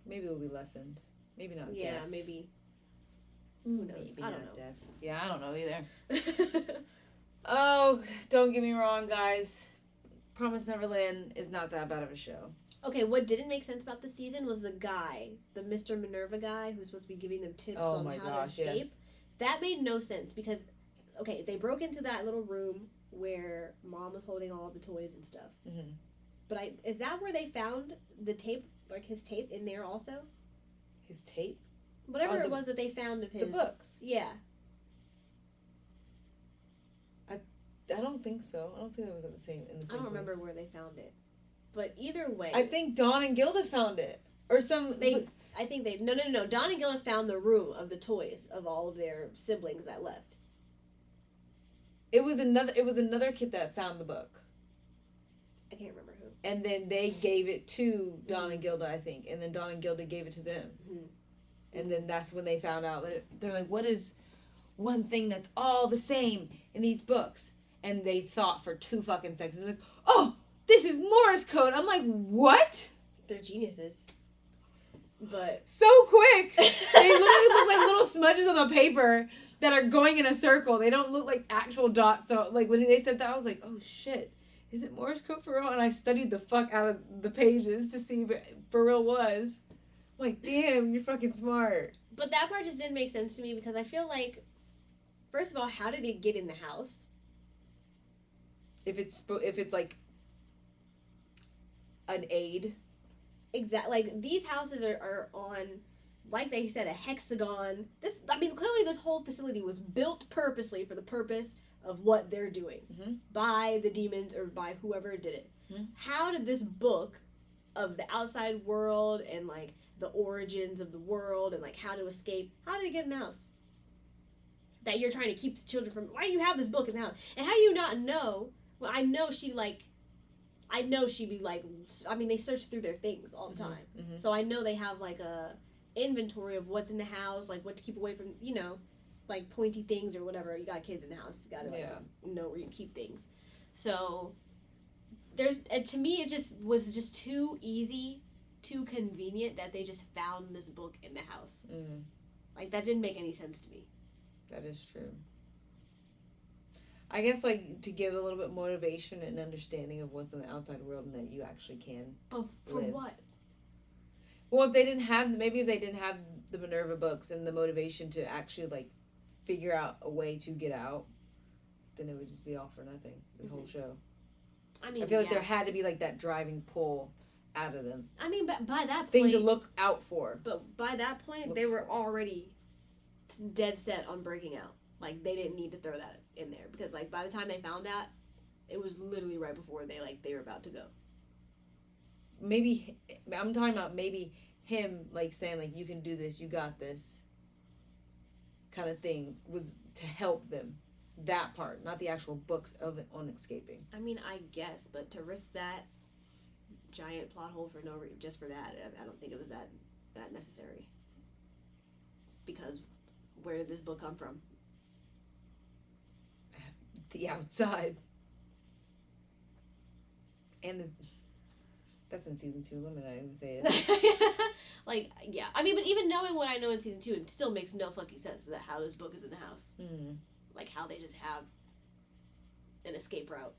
Speaker 1: Maybe it will be lessened. Maybe not.
Speaker 2: Yeah,
Speaker 1: deaf.
Speaker 2: maybe. Who knows?
Speaker 1: Maybe
Speaker 2: I don't know.
Speaker 1: Deaf. Yeah, I don't know either. Oh, don't get me wrong, guys. Promised Neverland is not that bad of a show.
Speaker 2: Okay, what didn't make sense about the season was the guy, the Mr. Minerva guy who's supposed to be giving them tips on how to escape. Yes. That made no sense because, okay, they broke into that little room where Mom was holding all of the toys and stuff. Mm-hmm. But is that where they found the tape, like his tape in there also?
Speaker 1: His tape?
Speaker 2: Whatever it was that they found of his.
Speaker 1: The books.
Speaker 2: Yeah.
Speaker 1: I don't think so. I don't think it was in the same place.
Speaker 2: I don't remember where they found it. But either way.
Speaker 1: I think Dawn and Gilda found it. Or some...
Speaker 2: I think they... No. Dawn and Gilda found the room of the toys of all of their siblings that left.
Speaker 1: It was another kid that found the book.
Speaker 2: I can't remember who.
Speaker 1: And then they gave it to Don and Gilda, I think. And then Don and Gilda gave it to them. Mm-hmm. And then that's when they found out that they're like, what is one thing that's all the same in these books? And they thought for 2 fucking seconds. They're like, oh, this is Morse code. I'm like, what?
Speaker 2: They're geniuses. But
Speaker 1: so quick. They literally look like little smudges on the paper that are going in a circle. They don't look like actual dots. So like when they said that, I was like, oh shit. Is it Morse code for real? And I studied the fuck out of the pages to see if it for real was. I'm like, damn, you're fucking smart.
Speaker 2: But that part just didn't make sense to me because I feel like, first of all, how did it get in the house?
Speaker 1: If it's like an aid.
Speaker 2: Exactly. Like, these houses are on, like they said, a hexagon. Clearly this whole facility was built purposely for the purpose of what they're doing. Mm-hmm. By the demons or by whoever did it. Mm-hmm. How did this book of the outside world and, like, the origins of the world and, like, how to escape, how did it get in the house? That you're trying to keep the children from... Why do you have this book in the house? And how do you not know... Well, I know she'd be like, I mean, they search through their things all the time. Mm-hmm. So I know they have like a inventory of what's in the house, like what to keep away from, like pointy things or whatever. You got kids in the house. You got to know where you keep things. So to me, it just was just too easy, too convenient that they just found this book in the house. Mm. Like, that didn't make any sense to me.
Speaker 1: That is true. I guess, like, to give a little bit motivation and understanding of what's in the outside world and that you actually can.
Speaker 2: But for live. What?
Speaker 1: Well, if they didn't have the Minerva books and the motivation to actually, like, figure out a way to get out, then it would just be all for nothing, the whole show. I feel like there had to be, like, that driving pull out of them.
Speaker 2: I mean, but by that point...
Speaker 1: Thing to look out for.
Speaker 2: But by that point, they were already dead set on breaking out. Like, they didn't need to throw that in there. Because, like, by the time they found out, it was literally right before they were about to go.
Speaker 1: Maybe, I'm talking about maybe him, like, saying, like, you can do this, you got this kind of thing was to help them. That part, not the actual books of it on escaping.
Speaker 2: I mean, I guess, but to risk that giant plot hole for no reason, just for that, I don't think it was that necessary. Because where did this book come from?
Speaker 1: The outside. And that's in season 2. Let me not even say it.
Speaker 2: Like, yeah. I mean, but even knowing what I know in season 2, it still makes no fucking sense that how this book is in the house. Mm-hmm. Like, how they just have an escape route.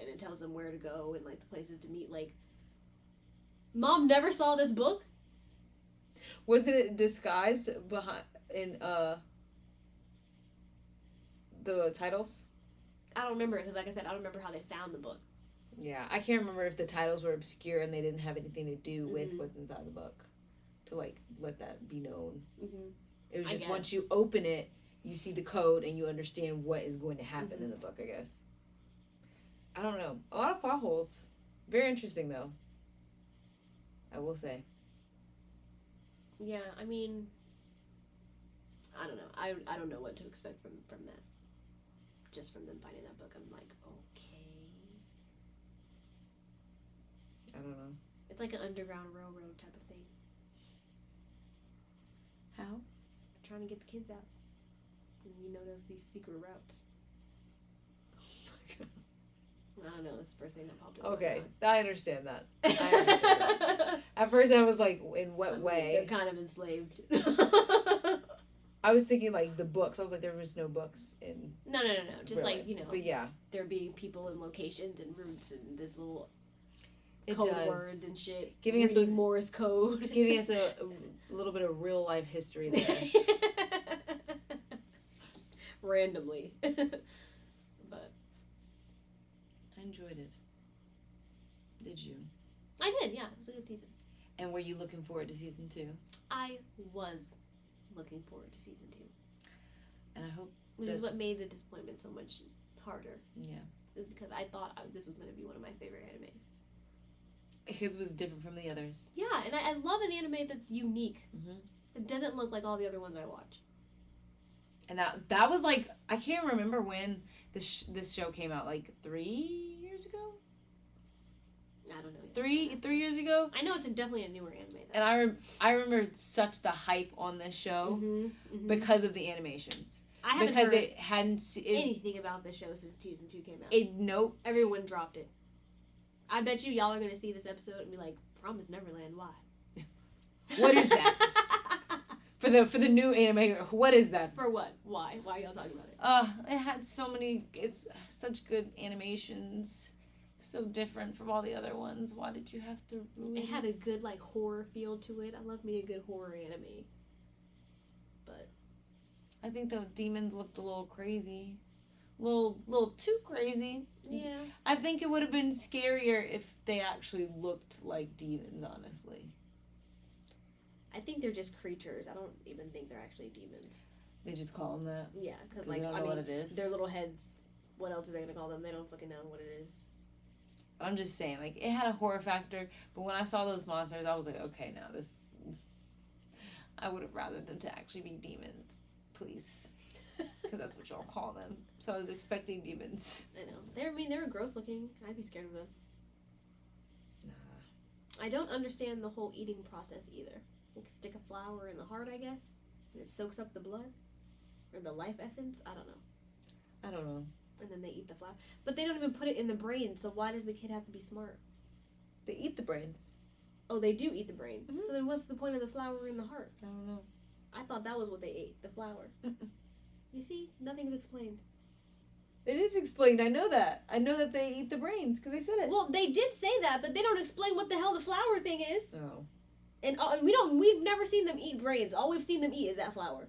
Speaker 2: And it tells them where to go and, like, the places to meet. Like, Mom never saw this book?
Speaker 1: Wasn't it disguised in the titles?
Speaker 2: I don't remember, because like I said, I don't remember how they found the book.
Speaker 1: Yeah, I can't remember if the titles were obscure and they didn't have anything to do with what's inside the book to, like, let that be known. Mm-hmm. It was just once you open it, you see the code and you understand what is going to happen in the book, I guess. I don't know. A lot of plot holes. Very interesting, though. I will say.
Speaker 2: Yeah, I mean, I don't know. I don't know what to expect from that. Just from them finding that book, I'm like, okay.
Speaker 1: I don't know.
Speaker 2: It's like an Underground Railroad type of thing.
Speaker 1: How?
Speaker 2: They're trying to get the kids out. And you know there's these secret routes. Oh my God. I don't know, it's the first thing that popped up.
Speaker 1: Okay, I understand that. At first I was like, in what way?
Speaker 2: They're kind of enslaved.
Speaker 1: I was thinking, like, the books. I was like, there was no books in...
Speaker 2: No. Just, really. Like,
Speaker 1: But, yeah.
Speaker 2: There being people and locations and routes and this little code words and shit.
Speaker 1: Giving us a
Speaker 2: Morse code.
Speaker 1: It's giving us a little bit of real-life history there.
Speaker 2: Randomly. But...
Speaker 1: I enjoyed it. Did you?
Speaker 2: I did, yeah. It was a good season.
Speaker 1: And were you looking forward to season 2?
Speaker 2: I was looking forward to season 2.
Speaker 1: And I hope...
Speaker 2: Which is what made the disappointment so much harder.
Speaker 1: Yeah.
Speaker 2: Because I thought this was going to be one of my favorite animes.
Speaker 1: His was different from the others.
Speaker 2: Yeah, and I love an anime that's unique. Mm-hmm. It doesn't look like all the other ones I watch.
Speaker 1: And that was like, I can't remember when this show came out, like 3 years ago?
Speaker 2: I don't know.
Speaker 1: 3 years ago?
Speaker 2: I know it's definitely a newer anime, though.
Speaker 1: And I remember such the hype on this show because of the animations.
Speaker 2: I haven't
Speaker 1: because
Speaker 2: heard
Speaker 1: it hadn't
Speaker 2: anything about the show since season 2 came out.
Speaker 1: Nope.
Speaker 2: Everyone dropped it. I bet y'all are going to see this episode and be like, Promised Neverland, why?
Speaker 1: What is that? for the new anime, what is that?
Speaker 2: For what? Why? Why are y'all talking about it?
Speaker 1: It had so many, it's such good animations. So different from all the other ones. Why did you have to ruin it?
Speaker 2: It had a good, like, horror feel to it. I love me a good horror anime. But
Speaker 1: I think the demons looked a little crazy. Little too crazy.
Speaker 2: Yeah.
Speaker 1: I think it would have been scarier if they actually looked like demons, honestly.
Speaker 2: I think they're just creatures. I don't even think they're actually demons.
Speaker 1: They just call them that?
Speaker 2: Yeah, because,
Speaker 1: like, I mean, what it is.
Speaker 2: Their little heads, what else are they going to call them? They don't fucking know what it is.
Speaker 1: I'm just saying, like, it had a horror factor, but when I saw those monsters, I was like, okay, now this... I would have rather them to actually be demons. Please. Because that's what y'all call them. So I was expecting demons.
Speaker 2: I know. They were gross looking. I'd be scared of them.
Speaker 1: Nah.
Speaker 2: I don't understand the whole eating process either. You can stick a flower in the heart, I guess, and it soaks up the blood? Or the life essence? I don't know. And then they eat the flower. But they don't even put it in the brain, so why does the kid have to be smart?
Speaker 1: They eat the brains.
Speaker 2: Oh, they do eat the brain.
Speaker 1: Mm-hmm.
Speaker 2: So then what's the point of the flower in the heart?
Speaker 1: I don't know.
Speaker 2: I thought that was what they ate, the flower.
Speaker 1: Mm-mm.
Speaker 2: You see? Nothing's explained.
Speaker 1: It is explained. I know that. I know that they eat the brains, because they said it.
Speaker 2: Well, they did say that, but they don't explain what the hell the flower thing is.
Speaker 1: Oh.
Speaker 2: And we've never seen them eat brains. All we've seen them eat is that flower.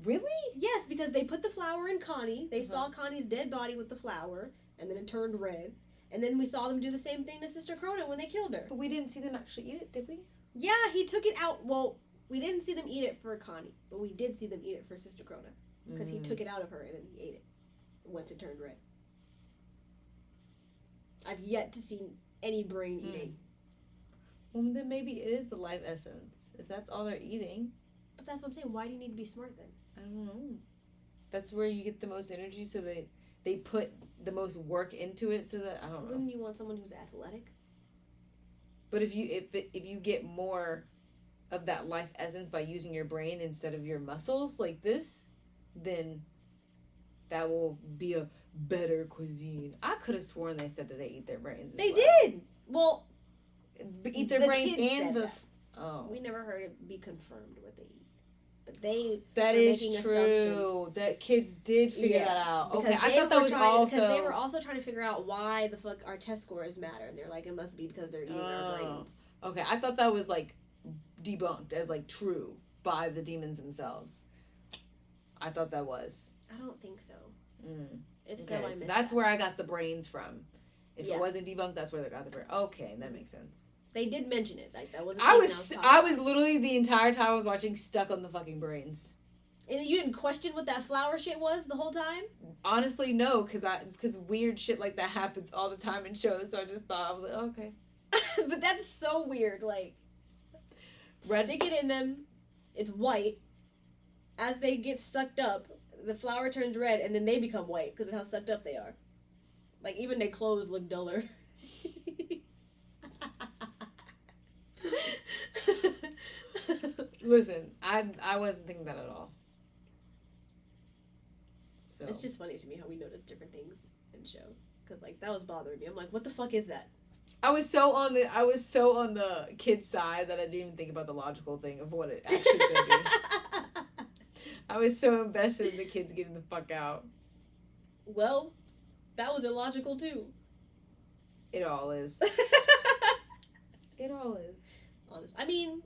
Speaker 1: Really?
Speaker 2: Yes, because they put the flower in Connie. They saw Connie's dead body with the flower, and then it turned red. And then we saw them do the same thing to Sister Crona when they killed her.
Speaker 1: But we didn't see them actually eat it, did we?
Speaker 2: Yeah, he took it out. Well, we didn't see them eat it for Connie, but we did see them eat it for Sister Crona. Because he took it out of her and then he ate it once it turned red. I've yet to see any brain eating.
Speaker 1: Well, then maybe it is the life essence. If that's all they're eating.
Speaker 2: But that's what I'm saying. Why do you need to be smart then?
Speaker 1: I don't know. That's where you get the most energy, so they put the most work into it, so that, I don't know.
Speaker 2: Wouldn't you want someone who's athletic?
Speaker 1: But if you get more of that life essence by using your brain instead of your muscles, like this, then that will be a better cuisine. I could have sworn they said that they eat their brains.
Speaker 2: They did! Well,
Speaker 1: eat their brains and the...
Speaker 2: Oh. We never heard it be confirmed what they eat. But they
Speaker 1: that is true. That kids did figure that out. Okay, I thought that was also...
Speaker 2: Because they were also trying to figure out why the fuck our test scores matter. And they're like, it must be because they're eating our brains.
Speaker 1: Okay, I thought that was, like, debunked as, like, true by the demons themselves. I thought that was.
Speaker 2: I don't think so. If
Speaker 1: okay,
Speaker 2: so, I missed
Speaker 1: that's where I got the brains from. If it
Speaker 2: Yeah.
Speaker 1: wasn't debunked, that's where they got the brains. Okay, that makes sense.
Speaker 2: They did mention it. Like that wasn't.
Speaker 1: I was literally the entire time I was watching stuck on the fucking brains.
Speaker 2: And you didn't question what that flower shit was the whole time?
Speaker 1: Honestly, no, because weird shit like that happens all the time in shows. So I just thought, I was like, oh, okay.
Speaker 2: But that's so weird. Like, stick it in them. It's white. As they get sucked up, the flower turns red, and then they become white because of how sucked up they are. Like, even their clothes look duller.
Speaker 1: Listen, I wasn't thinking that at all. So
Speaker 2: it's just funny to me how we notice different things in shows. Because, like, that was bothering me. I'm like, what the fuck is that?
Speaker 1: I was so on the kid's side that I didn't even think about the logical thing of what it actually could be. I was so invested in the kids getting the fuck out.
Speaker 2: Well, that was illogical too.
Speaker 1: It all is. It all is.
Speaker 2: Honest. I mean,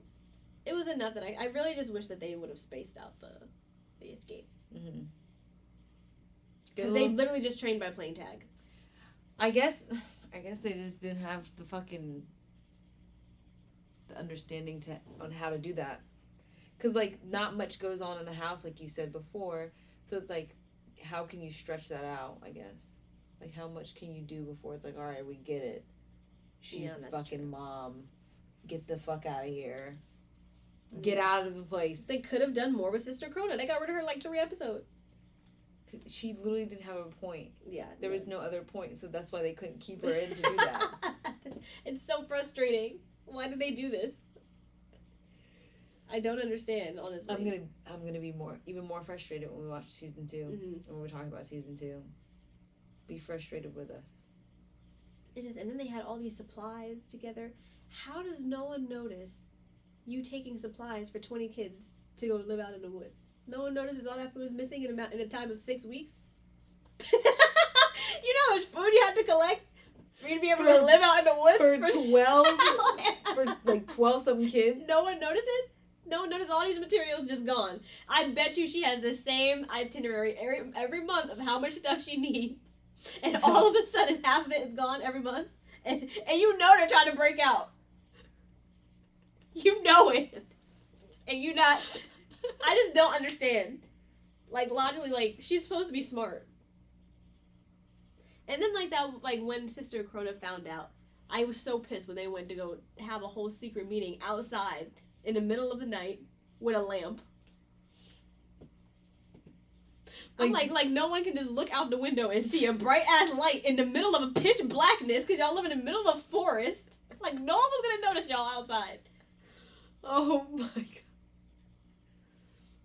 Speaker 2: it was enough that I really just wish that they would have spaced out the escape.
Speaker 1: Mm-hmm.
Speaker 2: Because they literally just trained by playing tag.
Speaker 1: I guess they just didn't have the understanding on how to do that. Because, like, not much goes on in the house, like you said before. So it's like, how can you stretch that out, I guess? Like, how much can you do before it's like, all right, we get it. She's fucking true. Mom. Get the fuck out of here. Get out of the place.
Speaker 2: They could have done more with Sister Krona. They got rid of her like 3 episodes.
Speaker 1: She literally didn't have a point.
Speaker 2: Yeah.
Speaker 1: There was no other point, so that's why they couldn't keep her in to do that.
Speaker 2: It's so frustrating. Why did they do this? I don't understand, honestly.
Speaker 1: I'm gonna be even more frustrated when we watch season 2. Mm-hmm. When we're talking about season 2. Be frustrated with us.
Speaker 2: It is, and then they had all these supplies together. How does no one notice you taking supplies for 20 kids to go live out in the wood? No one notices all that food is missing in a time of 6 weeks? You know how much food you had to collect for you to be able to live out in the woods?
Speaker 1: For 12? For like 12-something kids?
Speaker 2: No one notices? No one notices all these materials just gone. I bet you she has the same itinerary every month of how much stuff she needs. And all of a sudden, half of it is gone every month. And you know they're trying to break out. You know it. And you not... I just don't understand. Like, logically, like, she's supposed to be smart. And then, like, when Sister Krona found out, I was so pissed when they went to go have a whole secret meeting outside in the middle of the night with a lamp. I'm like, no one can just look out the window and see a bright-ass light in the middle of a pitch blackness because y'all live in the middle of a forest. Like, no one was going to notice y'all outside.
Speaker 1: Oh, my God.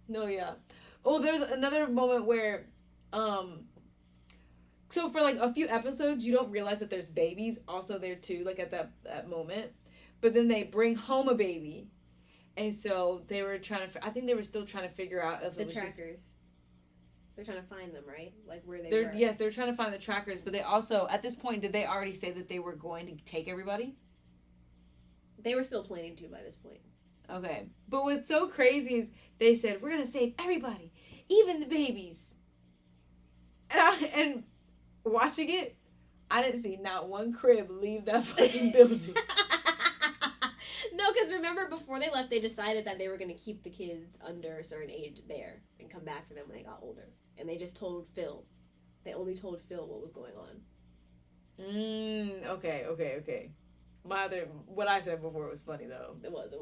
Speaker 1: No, yeah. Oh, there's another moment where, so for, like, a few episodes, you don't realize that there's babies also there, too, like, at that moment. But then they bring home a baby. And so they were I think they were still trying to figure out if
Speaker 2: the
Speaker 1: it was
Speaker 2: trackers. They're trying to find them, right? Like, where they were.
Speaker 1: Yes, they're trying to find the trackers, but they also, at this point, did they already say that they were going to take everybody?
Speaker 2: They were still planning to by this point.
Speaker 1: Okay. But what's so crazy is they said, we're going to save everybody, even the babies. And watching it, I didn't see not one crib leave that fucking building.
Speaker 2: No, because remember, before they left, they decided that they were going to keep the kids under a certain age there and come back for them when they got older. And they just told Phil. They only told Phil what was going on.
Speaker 1: Okay. What I said before was funny, though.
Speaker 2: It was.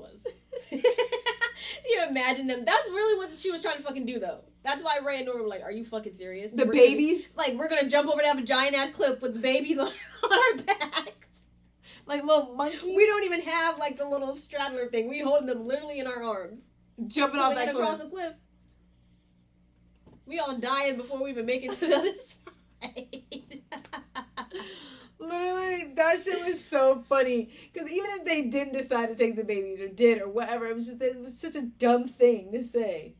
Speaker 2: You imagine them. That's really what she was trying to fucking do, though. That's why Ray and Nora were like, are you fucking serious?
Speaker 1: The babies?
Speaker 2: We're going to jump over to have a giant-ass cliff with the babies on our backs.
Speaker 1: Like little monkeys?
Speaker 2: We don't even have, like, the little straddler thing. We hold them literally in our arms.
Speaker 1: Jumping off that
Speaker 2: across the cliff. We all dying before we even make it to the other side.
Speaker 1: Literally, that shit was so funny. Because even if they didn't decide to take the babies, or did, or whatever, it was such a dumb thing to say.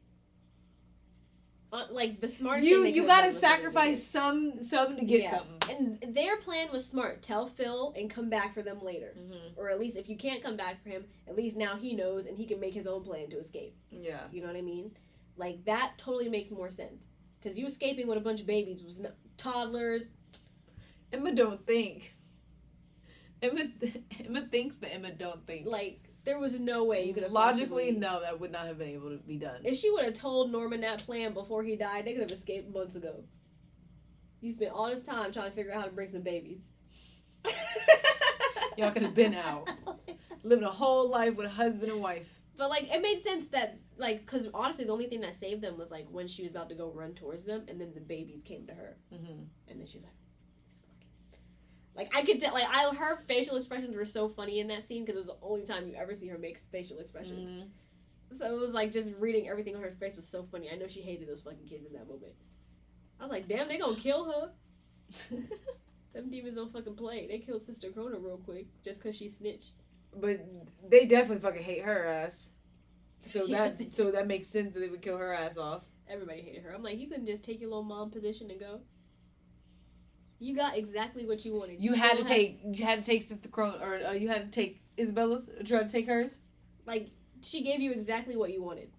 Speaker 2: Like, the smartest
Speaker 1: thing
Speaker 2: they
Speaker 1: you gotta sacrifice some to get something.
Speaker 2: And their plan was smart. Tell Phil and come back for them later.
Speaker 1: Mm-hmm.
Speaker 2: Or at least if you can't come back for him, at least now he knows and he can make his own plan to escape.
Speaker 1: Yeah.
Speaker 2: You know what I mean? Like, that totally makes more sense. Because you escaping with a bunch of babies was toddlers.
Speaker 1: Emma don't think. Emma thinks, but Emma don't think.
Speaker 2: Like, there was no way you could have
Speaker 1: logically, no, that would not have been able to be done.
Speaker 2: If she would have told Norman that plan before he died, they could have escaped months ago. You spent all this time trying to figure out how to bring some babies.
Speaker 1: Y'all could have been out. Living a whole life with a husband and wife.
Speaker 2: But, like, it made sense that, like, because honestly, the only thing that saved them was, like, when she was about to go run towards them, and then the babies came to her. Mm-hmm. And then she was like, like, I could tell, like, her facial expressions were so funny in that scene because it was the only time you ever see her make facial expressions. Mm-hmm. So it was, like, just reading everything on her face was so funny. I know she hated those fucking kids in that moment. I was like, damn, they gonna kill her. Them demons don't fucking play. They killed Sister Krona real quick just because she snitched.
Speaker 1: But they definitely fucking hate her ass. So that makes sense that they would kill her ass off.
Speaker 2: Everybody hated her. I'm like, you couldn't just take your little mom position and go. You got exactly what you wanted.
Speaker 1: You had to take Sister Krona, or you had to take Isabella's, or try to take hers.
Speaker 2: Like, she gave you exactly what you wanted.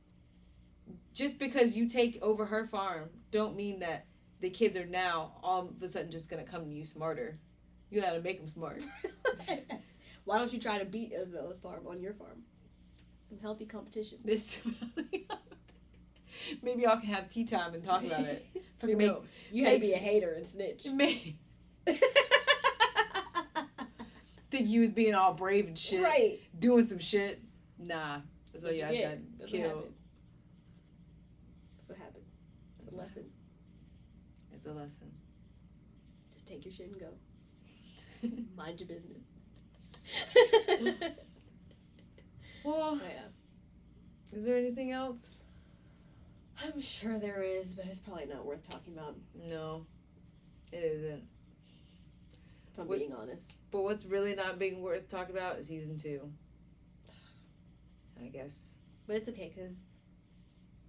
Speaker 1: Just because you take over her farm, don't mean that the kids are now all of a sudden just gonna come to you smarter. You gotta make them smart.
Speaker 2: Why don't you try to beat Isabella's farm on your farm? Some healthy competition.
Speaker 1: Maybe y'all can have tea time and talk about it.
Speaker 2: You had to be a hater and snitch.
Speaker 1: Think you was being all brave and shit.
Speaker 2: Right.
Speaker 1: Doing some shit. Nah. That's why Yaz got killed.
Speaker 2: That's what happens. It's a lesson.
Speaker 1: It's a lesson.
Speaker 2: Just take your shit and go. Mind your business.
Speaker 1: Well,
Speaker 2: yeah.
Speaker 1: Is there anything else?
Speaker 2: I'm sure there is, but it's probably not worth talking about.
Speaker 1: No, it isn't.
Speaker 2: If I'm being honest.
Speaker 1: But what's really not being worth talking about is season 2. I guess.
Speaker 2: But it's okay, because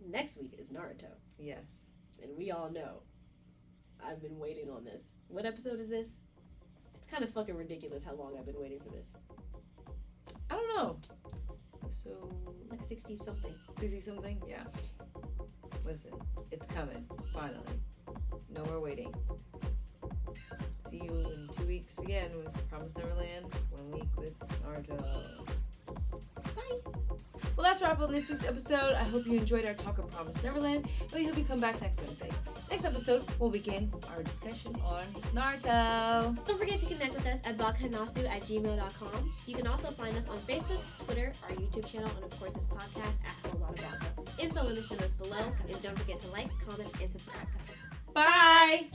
Speaker 2: next week is Naruto.
Speaker 1: Yes.
Speaker 2: And we all know. I've been waiting on this. What episode is this? It's kind of fucking ridiculous how long I've been waiting for this.
Speaker 1: I don't know. So
Speaker 2: like 60-something.
Speaker 1: 60-something? Yeah. Listen, it's coming. Finally. No more waiting. See you in 2 weeks again with Promised Neverland. 1 week with Naruto.
Speaker 2: Bye.
Speaker 1: Well, that's a wrap on this week's episode. I hope you enjoyed our talk of Promised Neverland, and we hope you come back next Wednesday. Next episode, we'll begin our discussion on Naruto.
Speaker 2: Don't forget to connect with us at bakanasu@gmail.com. You can also find us on Facebook, Twitter, our YouTube channel, and of course this podcast at Lotta Baka. Info in the show notes below, and don't forget to like, comment, and subscribe.
Speaker 1: Bye!